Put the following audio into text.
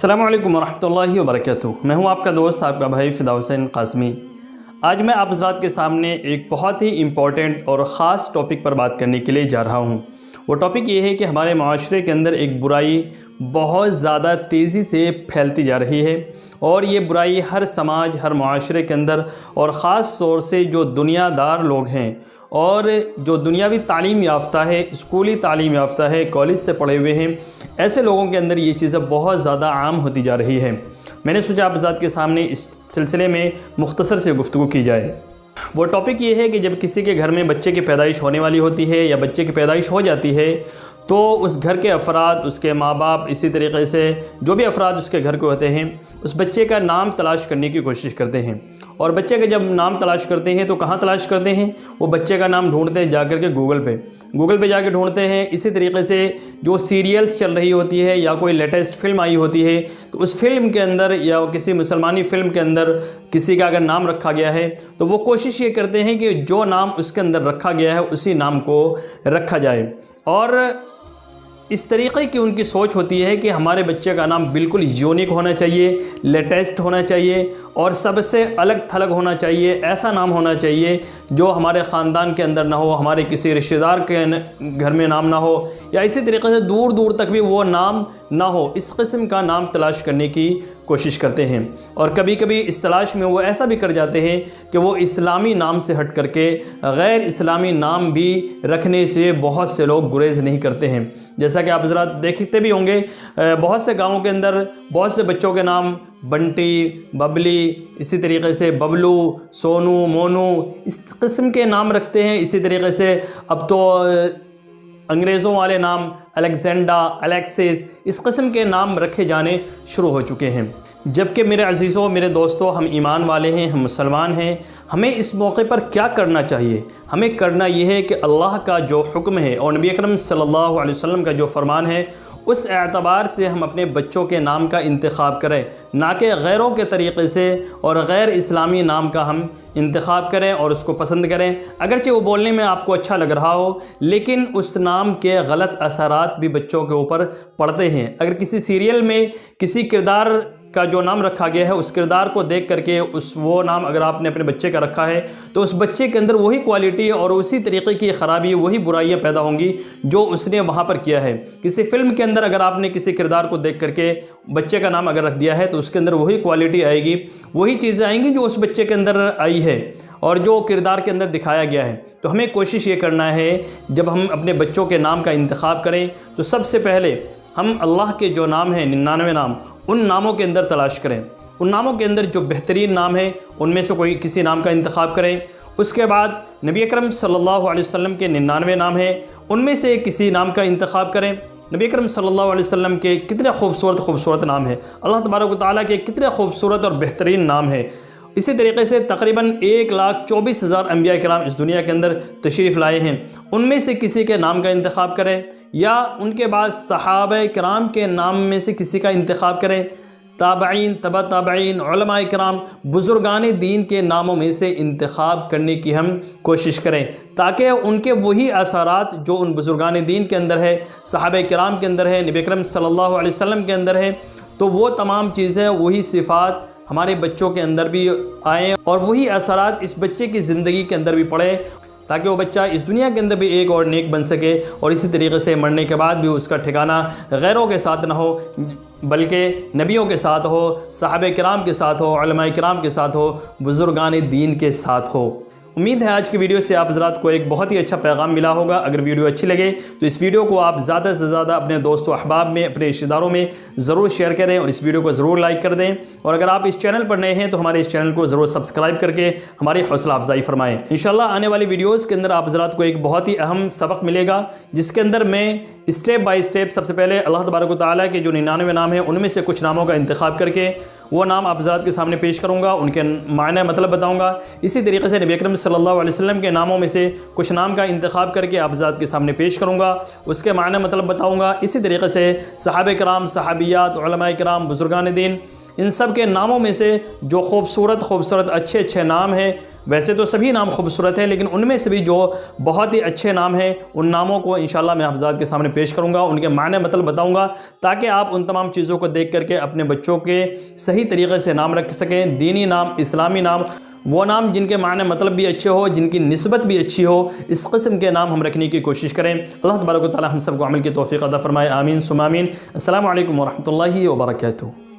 अस्सलामु अलैकुम वरहमतुल्लाहि वबरकातुहू। मैं हूं आपका दोस्त, आपका भाई फ़िदा हुसैन कासमी। आज मैं आप हज़रात के सामने एक बहुत ही इम्पॉर्टेंट और ख़ास टॉपिक पर बात करने के लिए जा रहा हूं। वो टॉपिक ये है कि हमारे माशरे के अंदर एक बुराई बहुत ज़्यादा तेज़ी से फैलती जा रही है और ये बुराई हर समाज, हर माशरे के अंदर और ख़ास तौर से जो दुनियादार लोग हैं और जो दुनियावी तालीम याफ्ता है, स्कूली तालीम याफ्ता है, कॉलेज से पढ़े हुए हैं, ऐसे लोगों के अंदर ये चीज़ें बहुत ज़्यादा आम होती जा रही है। मैंने सोचा आप हज़रात के सामने इस सिलसिले में मुख्तसर से गुफ्तगू की जाए। वो टॉपिक ये है कि जब किसी के घर में बच्चे की पैदाइश होने वाली होती है या बच्चे की पैदाइश हो जाती है तो उस घर के अफराद, उसके माँ बाप, इसी तरीके से जो भी अफराद उसके घर के होते हैं, उस बच्चे का नाम तलाश करने की कोशिश करते हैं। और बच्चे का जब नाम तलाश करते हैं तो कहाँ तलाश करते हैं? वो बच्चे का नाम ढूंढते हैं जाकर के गूगल पे जाकर ढूंढते हैं। इसी तरीके से जो सीरियल्स चल रही होती है या कोई लेटेस्ट फिल्म आई होती है तो उस फिल्म के अंदर या किसी मुसलमानी फ़िल्म के अंदर किसी का अगर नाम रखा गया है तो वो कोशिश ये करते हैं कि जो नाम उसके अंदर रखा गया है उसी नाम को रखा जाए। और इस तरीक़े की उनकी सोच होती है कि हमारे बच्चे का नाम बिल्कुल यूनिक होना चाहिए, लेटेस्ट होना चाहिए और सबसे अलग थलग होना चाहिए। ऐसा नाम होना चाहिए जो हमारे ख़ानदान के अंदर ना हो, हमारे किसी रिश्तेदार के घर में नाम ना हो या इसी तरीके से दूर दूर तक भी वो नाम ना हो। इस किस्म का नाम तलाश करने की कोशिश करते हैं और कभी कभी इस तलाश में वो ऐसा भी कर जाते हैं कि वो इस्लामी नाम से हट करके गैर इस्लामी नाम भी रखने से बहुत से लोग गुरेज़ नहीं करते हैं। जैसा कि आप हज़रात देखते भी होंगे, बहुत से गाँवों के अंदर बहुत से बच्चों के नाम बंटी, बबली, इसी तरीके से बबलू, सोनू, मोनू, इस किस्म के नाम रखते हैं। इसी तरीके से अब तो अंग्रेज़ों वाले नाम अलेक्जेंडा, अलेक्सिस, इस किस्म के नाम रखे जाने शुरू हो चुके हैं। जबकि मेरे अज़ीज़ों, मेरे दोस्तों, हम ईमान वाले हैं, हम मुसलमान हैं। हमें इस मौके पर क्या करना चाहिए? हमें करना यह है कि अल्लाह का जो हुक्म है और नबी अकरम सल्लल्लाहु अलैहि वसल्लम का जो फरमान है उस एतबार से हम अपने बच्चों के नाम का इंतखाब करें, ना कि गैरों के तरीक़े से और गैर इस्लामी नाम का हम इंतखाब करें और उसको पसंद करें। अगरचे वो बोलने में आपको अच्छा लग रहा हो लेकिन उस नाम के गलत असरात भी बच्चों के ऊपर पड़ते हैं। अगर किसी सीरियल में किसी किरदार का जो नाम रखा गया है उस किरदार को देख करके वो नाम अगर आपने अपने बच्चे का रखा है तो उस बच्चे के अंदर वही क्वालिटी और उसी तरीके की ख़राबी, वही बुराइयां पैदा होंगी जो उसने वहाँ पर किया है। किसी फिल्म के अंदर अगर आपने किसी किरदार को देख करके बच्चे का नाम अगर रख दिया है तो उसके अंदर वही क्वालिटी आएगी, वही चीज़ें आएंगी जो उस बच्चे के अंदर आई है और जो किरदार के अंदर दिखाया गया है। तो हमें कोशिश ये करना है जब हम अपने बच्चों के नाम का इंतखाब करें तो सबसे पहले हम अल्लाह के जो नाम हैं 99 नाम, उन नामों के अंदर तलाश करें। उन नामों के अंदर जो बेहतरीन नाम है उनमें से कोई किसी नाम का इंतखाब करें। उसके बाद नबी अकरम सल्लल्लाहु अलैहि वसल्लम के 99 नाम हैं, उनमें से किसी नाम का इंतखाब करें। नबी अकरम सल्लल्लाहु अलैहि वसल्लम के कितने खूबसूरत नाम हैं, अल्लाह तबारक व तआला के कितने खूबसूरत और बेहतरीन नाम हैं। इसी तरीके से तकरीबन 1,24,000 अंबिया किराम इस दुनिया के अंदर तशरीफ़ लाए हैं, उनमें से किसी के नाम का इंतखाब करें या उनके बाद सहाबा किराम के नाम में से किसी का इंतखाब करें। ताबईन, तबा ताबईन, उलमा किराम, बुज़ुर्गान दीन के नामों में से इंतखाब करने की हम कोशिश करें ताकि उनके वही असरात जो उन बुज़ुर्गान दीन के अंदर है, सहाबा किराम के अंदर है, नबी अकरम सल्लल्लाहु अलैहि वसल्लम के अंदर है, तो वो तमाम चीज़ें, वही सिफ़ात हमारे बच्चों के अंदर भी आएँ और वही असरात इस बच्चे की ज़िंदगी के अंदर भी पड़े ताकि वो बच्चा इस दुनिया के अंदर भी एक और नेक बन सके और इसी तरीके से मरने के बाद भी उसका ठिकाना गैरों के साथ ना हो बल्कि नबियों के साथ हो, सहाबा किराम के साथ हो, उलमा किराम के साथ हो, बुज़ुर्गान दीन के साथ हो। उम्मीद है आज की वीडियो से आप हज़रात को एक बहुत ही अच्छा पैगाम मिला होगा। अगर वीडियो अच्छी लगे तो इस वीडियो को आप ज़्यादा से ज़्यादा अपने दोस्तों अहबाब में, अपने रिश्तेदारों में ज़रूर शेयर करें और इस वीडियो को ज़रूर लाइक कर दें। और अगर आप इस चैनल पर नए हैं तो हमारे इस चैनल को ज़रूर सब्सक्राइब करके हमारी हौसला अफजाई फरमाएँ। इंशाल्लाह आने वाली वीडियोज़ के अंदर आप हज़रात को एक बहुत ही अहम सबक मिलेगा जिसके अंदर मैं स्टेप बाय स्टेप सबसे पहले अल्लाह तबारक व तआला के जो 99 नाम हैं उनमें से कुछ नामों का इंतखाब करके वो नाम आप हज़रात के सामने पेश करूँगा, उनके मायने मतलब बताऊँगा। इसी तरीके से नबी अकरम सल्लल्लाहु अलैहि वसल्लम के नामों में से कुछ नाम का इंतखाब करके आप हज़रात के सामने पेश करूँगा, उसके मायने मतलब बताऊँगा। इसी तरीके से सहाबा किराम, सहाबियात, उलमा किराम, बुज़ुर्गान दीन, इन सब के नामों में से जो खूबसूरत अच्छे नाम हैं, वैसे तो सभी नाम खूबसूरत हैं, लेकिन उनमें से भी जो बहुत ही अच्छे नाम हैं उन नामों को इंशाल्लाह मैं हफ्ज़ात के सामने पेश करूँगा, उनके माने मतलब बताऊँगा, ताकि आप उन तमाम चीज़ों को देख करके अपने बच्चों के सही तरीक़े से नाम रख सकें। दीनी नाम, इस्लामी नाम, वो नाम जिनके माने मतलब भी अच्छे हो, जिनकी निस्बत भी अच्छी हो, इस किस्म के नाम हम रखने की कोशिश करें। अल्लाह तबारक व तआला हम सबको अमल की तौफ़ीक़ अता फ़रमाए। आमीन सुम्मा आमीन। अस्सलामु अलैकुम व रहमतुल्लाहि व बरकातुहू।